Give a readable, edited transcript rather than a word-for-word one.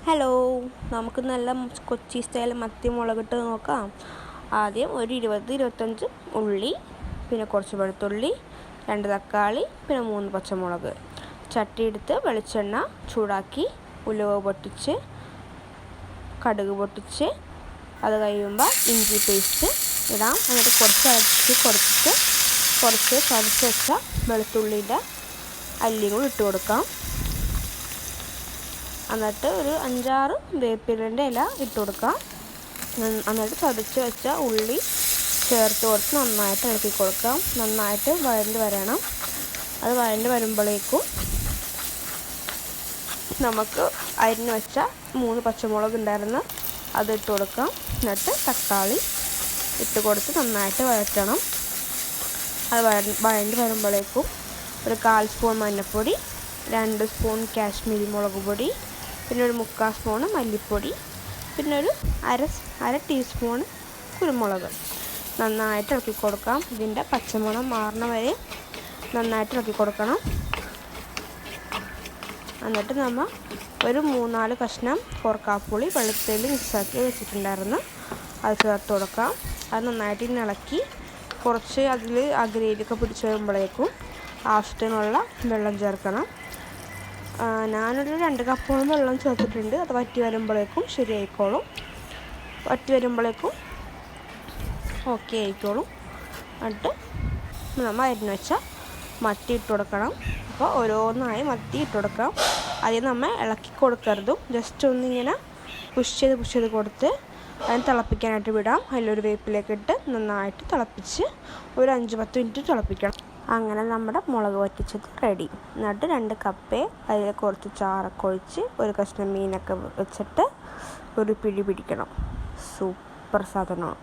Hello, നമുക്ക് നല്ല Kochi style മത്തി മുളകിട്ട് നോക്കാം. ആദ്യം ഒരു 20-25 ഉള്ളി, പിന്നെ കുറച്ച് വെളുത്തുള്ളി, 2 തക്കാളി, പിന്നെ 3 പച്ചമുളക്. ചട്ടി എടുത്ത് വെളിച്ചെണ്ണ ചൂടാക്കി ഉലുവ പൊട്ടിച്ച് കടുക് പൊട്ടിച്ച് അത് കഴിയുമ്പോൾ ഇഞ്ചി പേസ്റ്റ് ഇടാം. എന്നിട്ട് കുറച്ച് ഇളക്കി കൊടുത്തിട്ട് കുറച്ച് ചതച്ച് വെച്ച വെളുത്തുള്ളിയുടെ അല്ലിയും കൂടി ഇട്ട് കൊടുക്കാം. എന്നിട്ട് ഒരു 5-6 വേപ്പിലൻ്റെ ഇല ഇട്ട് കൊടുക്കാം. എന്നിട്ട് ചതച്ച് വെച്ച ഉള്ളി ചേർത്ത് കൊടുത്ത് നന്നായിട്ട് ഇളക്കി കൊടുക്കാം. നന്നായിട്ട് വഴണ്ട് വരണം. അത് വഴണ്ട് വരുമ്പോഴേക്കും നമുക്ക് അരിഞ്ഞ് വെച്ച 3 പച്ചമുളക് ഉണ്ടായിരുന്നു, അത് ഇട്ട് കൊടുക്കാം. എന്നിട്ട് തക്കാളി ഇട്ട് കൊടുത്ത് നന്നായിട്ട് വഴറ്റണം. അത് വഴണ്ട് വരുമ്പോഴേക്കും ഒരു 1/4 സ്പൂൺ മഞ്ഞൾപ്പൊടി, 2 സ്പൂൺ കാശ്മീരി മുളക് പൊടി, പിന്നെ ഒരു 3/4 സ്പൂൺ മല്ലിപ്പൊടി, പിന്നെ ഒരു അര ടീസ്പൂൺ കുരുമുളക്. നന്നായിട്ട് ഇളക്കി കൊടുക്കാം. ഇതിൻ്റെ പച്ചമണം മാറണ വരെ നന്നായിട്ട് ഇളക്കി കൊടുക്കണം. എന്നിട്ട് നമ്മൾ ഒരു 3-4 കഷ്ണം കോർക്കാപ്പുളി വെള്ളത്തിൽ മിക്സാക്കി വെച്ചിട്ടുണ്ടായിരുന്നു, അത് ചേർത്ത് കൊടുക്കാം. അത് നന്നായിട്ട് ഇളക്കി കുറച്ച് അതിൽ ഗ്രേവിയൊക്കെ പിടിച്ച് വരുമ്പോഴേക്കും ആവശ്യത്തിനുള്ള വെള്ളം ചേർക്കണം. ഞാനൊരു 2 കപ്പോളം വെള്ളം ചേർത്തിട്ടുണ്ട്. അത് വറ്റി വരുമ്പോഴേക്കും ശരിയായിക്കോളും. വറ്റി വരുമ്പോഴേക്കും ഓക്കെ ആയിക്കോളും. എന്നിട്ട് നമ്മൾ അരിഞ്ഞ് വെച്ച മത്തി ഇട്ട് കൊടുക്കണം. അപ്പോൾ ഓരോന്നായി മത്തി ഇട്ട് കൊടുക്കാം. ആദ്യം നമ്മൾ ഇളക്കി കൊടുക്കരുതും, ജസ്റ്റ് ഒന്നിങ്ങനെ പുഷ് ചെയ്ത് കൊടുത്ത് അതിന് തിളപ്പിക്കാനായിട്ട് വിടാം. അതിലൊരു വേപ്പിലേക്ക് ഇട്ട് നന്നായിട്ട് തിളപ്പിച്ച് ഒരു 5-10 മിനിറ്റ് തിളപ്പിക്കണം. അങ്ങനെ നമ്മുടെ മുളക് വറ്റിച്ചത് റെഡി. എന്നിട്ട് 2 കപ്പേ അതിൽ കുറച്ച് ചാറൊക്കെ ഒഴിച്ച് ഒരു കഷ്ണം മീനൊക്കെ വെച്ചിട്ട് ഒരു പിടി പിടിക്കണം. സൂപ്പർ സാധനമാണ്.